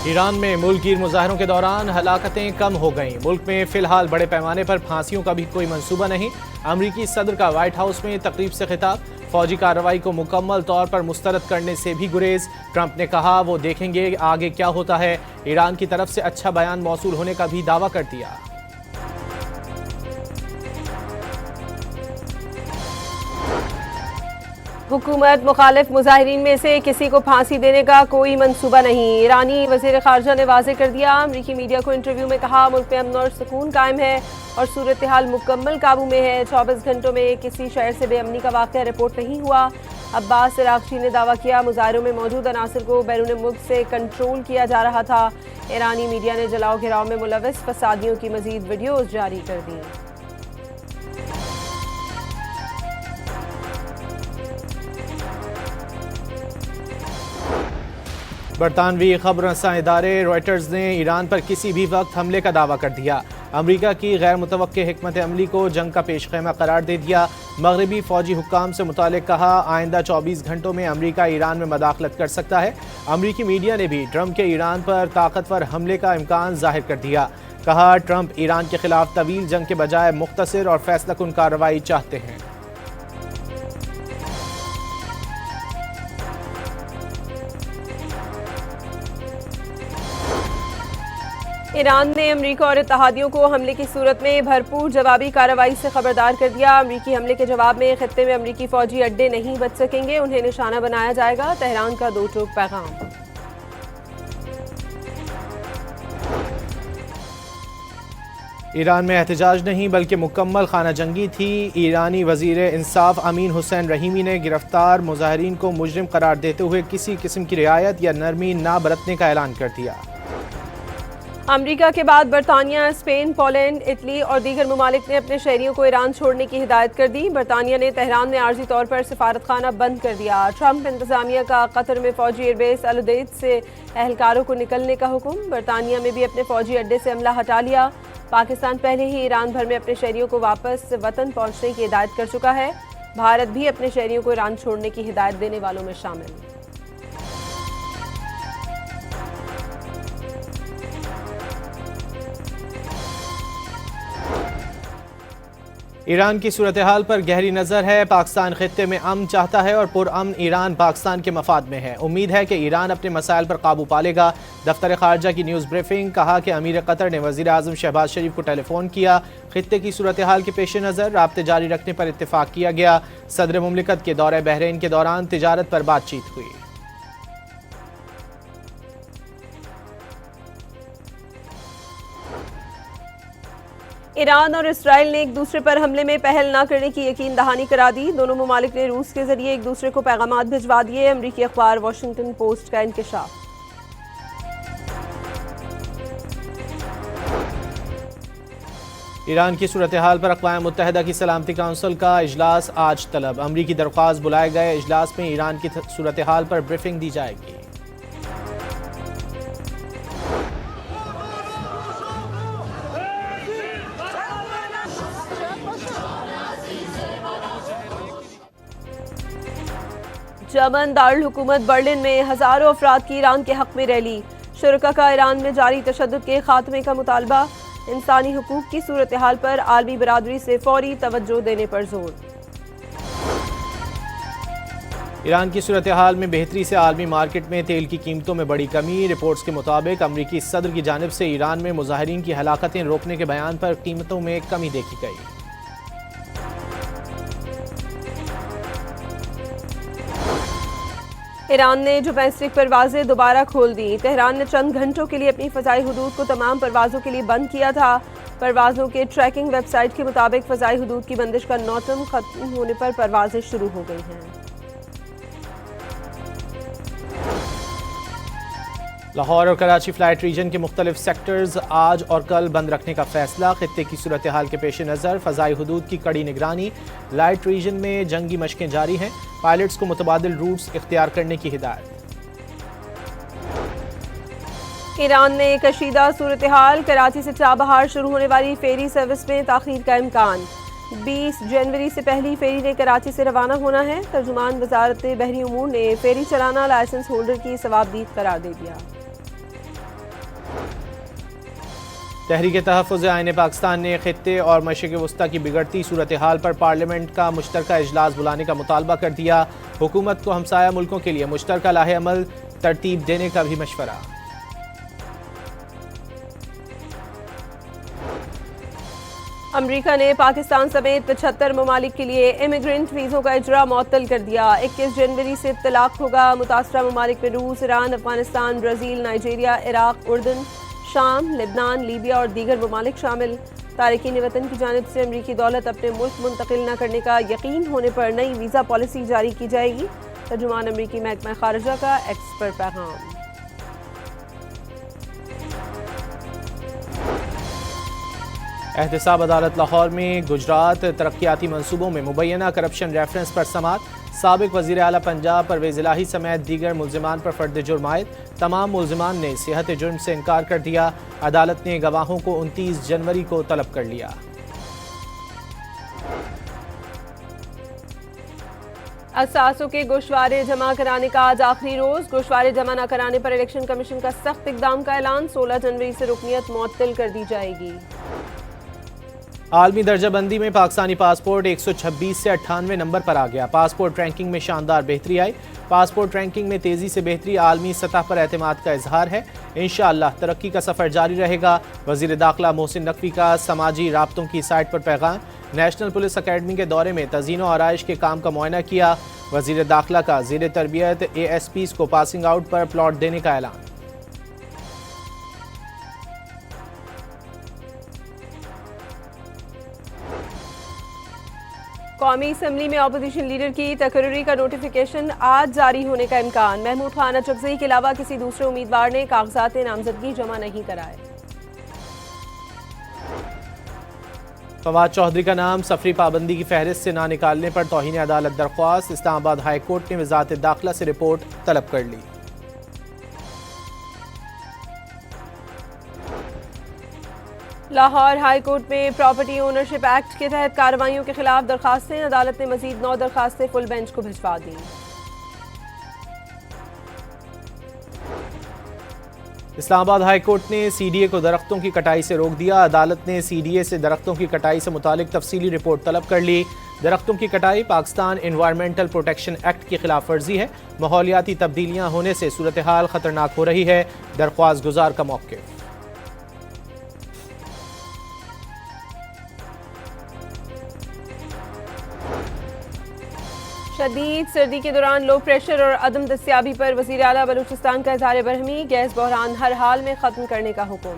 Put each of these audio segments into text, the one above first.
Iran में मुल्कगीर मुजाहरों के दौरान हलाकतें कम हो गईं। मुल्क में फिलहाल बड़े पैमाने पर फांसियों का भी कोई मंसूबा नहीं। अमरीकी सदर का व्हाइट हाउस में तकरीब से खिताब। फौजी कार्रवाई को मुकम्मल तौर पर मुस्तरद करने से भी गुरेज। ट्रंप ने कहा वो देखेंगे आगे क्या होता है। ईरान की तरफ से अच्छा बयान मौसूल होने का भी दावा कर दिया। हुकूमत मुखालिफ मुजाहिरीन में से किसी को फांसी देने का कोई मंसूबा नहीं। ईरानी वज़ीर ख़ारजा ने वाज़ेह कर दिया। अमरीकी मीडिया को इंटरव्यू में कहा मुल्क में अमन और सुकून कायम है और सूरत हाल मुकम्मल काबू में है। 24 घंटों में किसी शहर से बेअमनी का वाक़या रिपोर्ट नहीं हुआ। अब्बास इराक़ची ने दावा किया मुजाहिरों में मौजूद अनासर को बैरून मुल्क से कंट्रोल किया जा रहा था। ईरानी मीडिया ने जलाओ घिराव में मुलव्वस फसादियों की मज़ीद वीडियोज़ जारी कर दी। बरतानवी खबर रसां इदारे रॉयटर्स ने ईरान पर किसी भी वक्त हमले का दावा कर दिया। अमरीका की गैर मुतवक्के हिकमत अमली को जंग का पेशखेमा करार दे दिया। मगरबी फौजी हुक्काम से मुतालिक कहा आइंदा 24 घंटों में अमरीका ईरान में मदाखलत कर सकता है। अमरीकी मीडिया ने भी ट्रंप के ईरान पर ताकतवर हमले का इम्कान जाहिर कर दिया। कहा ट्रंप ईरान के खिलाफ तवील जंग के बजाय मुख्तसर और फैसलाकुन कार्रवाई चाहते हैं। ईरान ने अमरीका और इत्तहादियों को हमले की सूरत में भरपूर जवाबी कार्रवाई से खबरदार कर दिया। अमरीकी हमले के जवाब में खित्ते में अमरीकी फौजी अड्डे नहीं बच सकेंगे, उन्हें निशाना बनाया जाएगा। तेहरान का दो टोक पैगाम। ईरान में एहतजाज नहीं बल्कि मुकम्मल खाना जंगी थी। ईरानी वजीर इंसाफ अमीन हुसैन रहीमी ने गिरफ्तार मुजाहिरीन को मुजरिम करार देते हुए किसी किस्म की रियायत या नरमी ना बरतने का ऐलान कर दिया। अमरीका के बाद बरतानिया, स्पेन, पोलैंड, इटली और दीगर ममालिक ने अपने शहरियों को ईरान छोड़ने की हिदायत कर दी। बरतानिया ने तेहरान में आर्जी तौर पर सफारत खाना बंद कर दिया। ट्रंप इंतजामिया का कतर में फौजी एयरबेस अल उदैद से एहलकारों को निकलने का हुक्म। बरतानिया में भी अपने फौजी अड्डे से अमला हटा लिया। पाकिस्तान पहले ही ईरान भर में अपने शहरियों को वापस वतन पहुंचने की हिदायत कर चुका है। भारत भी अपने शहरियों को ईरान छोड़ने की हिदायत देने वालों में शामिल। ईरान की सूरत हाल पर गहरी नज़र है। पाकिस्तान खित्ते में अमन चाहता है और पुरअमन ईरान पाकिस्तान के मफाद में है। उम्मीद है कि ईरान अपने मसाइल पर काबू पा लेगा। दफ्तर खारजा की न्यूज़ ब्रीफिंग। कहा कि अमीर कतर ने वज़ीर आज़म शहबाज शरीफ को टेलीफोन किया। खित्ते की सूरत हाल के पेश नज़र राब्ते जारी रखने पर इत्तेफाक किया गया। सदर मुमलिकत के दौरे बहरीन के दौरान तिजारत पर बातचीत हुई। ईरान और इसराइल ने एक दूसरे पर हमले में पहल न करने की यकीन दहानी करा दी। दोनों ममालिक ने रूस के जरिए एक दूसरे को पैगामात भिजवा दिए। अमरीकी अखबार वॉशिंगटन पोस्ट का इंकशाफ। ईरान की सूरत हाल पर अक़वाम मुत्तहिदा की सलामती काउंसिल का इजलास आज तलब। अमरीकी दरख्वास्त बुलाए गए इजलास में ईरान की सूरत हाल पर ब्रीफिंग दी जाएगी। जर्मन दारुल हुकूमत बर्लिन में हजारों अफराद की ईरान के हक में रैली। शुरका का ईरान में जारी तशद्दुद के खात्मे का मुतालबा। इंसानी हुकूक की सूरत हाल पर आलमी बरादरी से फौरी तवज्जो देने पर जोर। ईरान की सूरत हाल में बेहतरी से आलमी मार्केट में तेल की कीमतों में बड़ी कमी। रिपोर्ट्स के मुताबिक अमरीकी सदर की जानिब से ईरान में मुजाहिरीन की हलाकतें रोकने के बयान पर कीमतों में कमी देखी गई। ईरान ने डोमेस्टिक परवाजें दोबारा खोल दी। तेहरान ने चंद घंटों के लिए अपनी फ़ज़ाई हुदूद को तमाम परवाज़ों के लिए बंद किया था। परवाज़ों के ट्रैकिंग वेबसाइट के मुताबिक फ़ज़ाई हुदूद की बंदिश का नौतम खत्म होने पर परवाजें शुरू हो गई हैं। लाहौर और कराची फ्लाइट रीजन के मुख्तलिफ सेक्टर्स आज और कल बंद रखने का फैसला। खित्ते की सूरत हाल के पेश नज़र फ़ज़ाई हुदूद की कड़ी निगरानी। लाइट रीजन में जंगी मशकें जारी हैं। पायलट्स को मुतबादिल रूट्स इख्तियार करने की हिदायत। ईरान ने कशीदा सूरत हाल। कराची से चाबहार शुरू होने वाली फेरी सर्विस में ताख़ीर का इम्कान। 20 जनवरी से पहली फेरी ने कराची से रवाना होना है। तर्जुमान वजारत बहरी उमूर ने फेरी चलाना लाइसेंस होल्डर की सवाबदीद करार दे दिया। तहरीक तहफ़्फ़ुज़ आईन पाकिस्तान ने ख़ित्ते और मशरिक़ वस्ता की बिगड़ती सूरत हाल पर पार्लियामेंट का मुश्तरका इजलास बुलाने का मुतालबा कर दिया। हुकूमत को हमसाया मुल्कों के लिए मुश्तरका लाहे अमल तरतीब देने का भी मशवरा। अमरीका ने पाकिस्तान समेत 75 ममालिक के लिए इमिग्रेंट वीज़ों का इजरा मुअत्तल कर दिया। 21 जनवरी से तलाक होगा। मुतासरा ममालिक में रूस, Iran, Afghanistan, Brazil, Nigeria, Iraq, उर्दन, शाम, लेबनान, लीबिया और दीगर ममालिक शामिल। तारिकीन वतन की जानिब से अमरीकी दौलत अपने मुल्क मुंतकिल न करने का यकीन होने पर नई वीज़ा पॉलिसी जारी की जाएगी। तर्जुमान अमरीकी महकमा खारजा का एक्स पर पैगाम। एहतसाब अदालत लाहौर में गुजरात तरक्याती मनसूबों में मुबैना करप्शन रेफरेंस पर समात। साबिक वज़ीर आला पंजाब परवेज़ इलाही समेत दीगर मुल्ज़िमान पर फर्द जुर्म आयद। तमाम मुल्ज़िमान ने सेहत जुर्म से इनकार कर दिया। अदालत ने गवाहों को 29 जनवरी को तलब कर लिया। असासों के गोशवारे जमा कराने का आज आखिरी रोज। गोशवारे जमा न कराने पर इलेक्शन कमीशन का सख्त इकदाम का ऐलान। 16 जनवरी से रुकनियत मुअत्तल कर दी जाएगी। आलमी दर्जाबंदी में पाकिस्तानी पासपोर्ट 126 से 98 नंबर पर आ गया। पासपोर्ट रैंकिंग में शानदार बेहतरी आई। पासपोर्ट रैंकिंग में तेजी से बेहतरी आलमी सतह पर एतमाद का इजहार है। इंशाअल्लाह तरक्की का सफर जारी रहेगा। वजीर दाखिला मोहसिन नकवी का समाजी राब्तों की साइट पर पैगाम। नेशनल पुलिस अकेडमी के दौरे में तज़ीनो आराइश के काम का मुआयना किया। वजीर दाखिला का ज़ेर तरबियत ASPs को पासिंग आउट पर प्लॉट देने का ऐलान। कौमी असम्बली में अपोजिशन लीडर की तकर्री का नोटिफिकेशन आज जारी होने का इम्कान। महमूद खान अचकज़ई के अलावा किसी दूसरे उम्मीदवार ने कागजात नामजदगी जमा नहीं कराए। फवाद चौधरी का नाम सफरी पाबंदी की फहरिस्त से ना निकालने पर तौहीन अदालत दरख्वास्त। इस्लामाबाद हाई कोर्ट ने वजारत दाखिला से रिपोर्ट तलब कर ली। लाहौर हाई कोर्ट में प्रॉपर्टी ओनरशिप एक्ट के तहत कार्रवाइयों के खिलाफ दरखास्तें। अदालत ने मजीद 9 दरखास्तें फुल बेंच को भिजवा दी। इस्लामाबाद हाई कोर्ट ने CDA को दरख्तों की कटाई से रोक दिया। अदालत ने CDA से दरख्तों की कटाई से मुतालिक तफसीली रिपोर्ट तलब कर ली। दरख्तों की कटाई पाकिस्तान एनवायरमेंटल प्रोटेक्शन एक्ट की खिलाफ वर्जी है। माहौलियाती तब्दीलियां होने से सूरत हाल खतरनाक हो रही है। दरख्वास्त गुजार का मौक़िफ़। शदीद सर्दी के दौरान लो प्रेशर और अदम दस्तियाबी पर वज़ीर आला बलूचिस्तान का इज़हार बरहमी। गैस बहरान हर हाल में ख़त्म करने का हुक्म।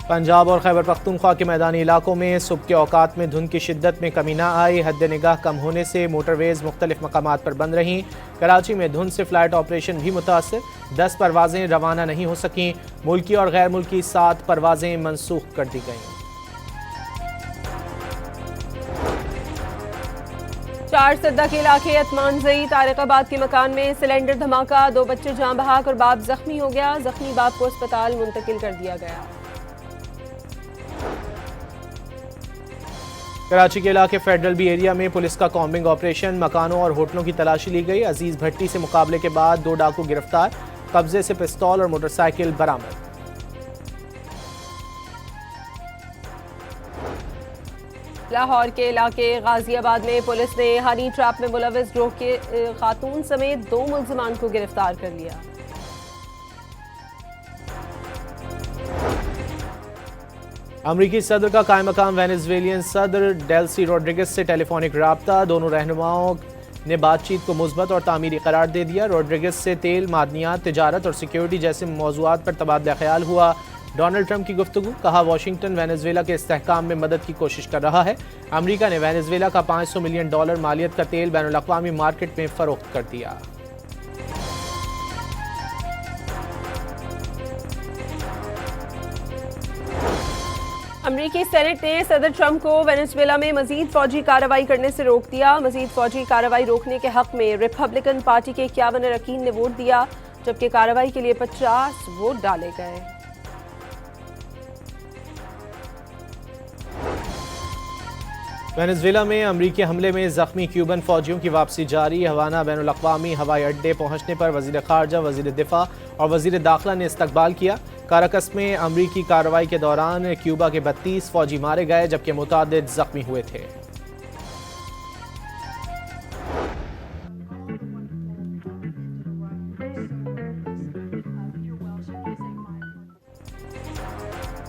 पंजाब और खैबर पख्तूनख्वा के मैदानी इलाकों में सुबह के औकात में धुंध की शिद्दत में कमी न आई। हद निगाह कम होने से मोटरवेज मुख्तलिफ मकामात पर बंद रहीं। कराची में धुंध से फ्लाइट ऑपरेशन भी मुतासर। 10 परवाजें रवाना नहीं हो सकीं। मुल्की और गैर मुल्की 7 परवाजें मनसूख कर दी गईं। 4 सद्दा के इलाके अतमानजई तारिकाबाद के मकान में सिलेंडर धमाका। 2 बच्चे जान बहक और बाप जख्मी हो गया। जख्मी बाप को अस्पताल मुंतकिल कर दिया गया। कराची के इलाके फेडरल बी एरिया में पुलिस का कॉम्बिंग ऑपरेशन। मकानों और होटलों की तलाशी ली गई। अजीज भट्टी से मुकाबले के बाद 2 डाकू गिरफ्तार। कब्जे से पिस्तौल और मोटरसाइकिल बरामद। लाहौर के इलाके गाजियाबाद में पुलिस ने हनी ट्रैप में मुलविस गिरोह के खातून समेत 2 मुल्जिमान को गिरफ्तार कर लिया। अमरीकी सदर का कायम मकाम वेनेजुएलियन सदर डेल्सी रोड्रिगेज से टेलीफोनिक राब्ता। दोनों रहनुमाओं ने बातचीत को मुस्बत और तामीरी करार दे दिया। रोड्रिगेज से तेल, मादनियात, तिजारत और सिक्योरिटी जैसे मौज़ूआत पर तबादला ख्याल हुआ। डोनाल्ड ट्रंप की गुफ्तगू। कहा वाशिंगटन वेनेजुएला के इस्तेहकाम में मदद की कोशिश कर रहा है। अमरीका ने वेनेजुएला का $500 मिलियन मालियत का तेल बैनुल-अक़वामी मार्केट में फरोख्त कर दिया। अमरीकी सेनेट ने सदर ट्रंप को वेनेजुएला में मजीद फौजी कार्रवाई करने से रोक दिया। मजीद फौजी कार्रवाई रोकने के हक में रिपब्लिकन पार्टी के 51 अरकान ने वोट दिया, जबकि कार्रवाई के लिए 50 वोट डाले गए। वेनेजुएला में अमरीकी हमले में जख्मी क्यूबन फौजियों की वापसी जारी। हवाना बैनुल अक़वामी हवाई अड्डे पहुंचने पर वज़ीर ख़ारजा, वज़ीर दिफ़ा और वज़ीर दाखिला ने इस्तकबाल किया। काराकस में अमरीकी कार्रवाई के दौरान क्यूबा के 32 फौजी मारे गए जबकि मुतादिद जख्मी हुए थे।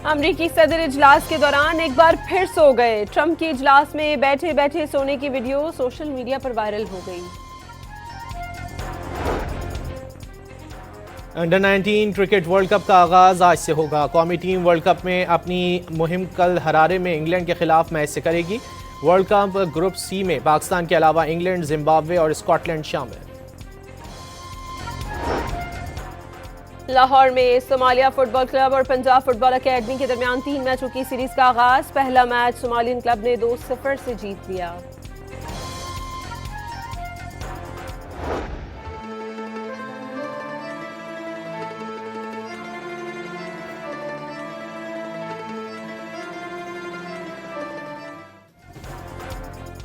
अमरीकी सदर इजलास के दौरान एक बार फिर सो गए। ट्रंप के इजलास में बैठे बैठे सोने की वीडियो सोशल मीडिया पर वायरल हो गई। अंडर 19 क्रिकेट वर्ल्ड कप का आगाज आज से होगा। कौमी टीम वर्ल्ड कप में अपनी मुहिम कल हरारे में इंग्लैंड के खिलाफ मैच से करेगी। वर्ल्ड कप ग्रुप सी में पाकिस्तान के अलावा इंग्लैंड, जिम्बाब्वे और स्कॉटलैंड शामिल। लाहौर में सोमालिया फुटबॉल क्लब और पंजाब फुटबॉल अकेडमी के दरमियान 3 मैचों की सीरीज का आगाज। पहला मैच सोमालियन क्लब ने 2-0 से जीत लिया।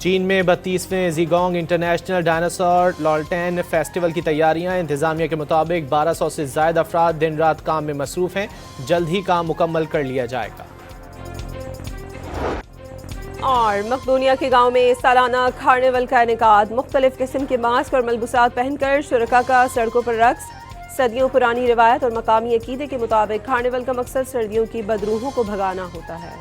चीन में 32वें ज़िगोंग इंटरनेशनल डायनासोर लॉल्टेन फेस्टिवल की तैयारियां। इंतजामिया के मुताबिक 1200 से ज़ायद अफराद दिन रात काम में मसरूफ़ हैं। जल्द ही काम मुकम्मल कर लिया जाएगा। और मकदूनिया के गांव में सालाना कार्निवल का इनेकाद। मुख्तलिफ किस्म के मास्क और मलबूसात पहनकर शुरका का सड़कों पर रक्स। सदियों पुरानी रिवायत और मकामी अकीदे के मुताबिक कार्निवल का मकसद सर्दियों की बदरूहों को भगाना होता है।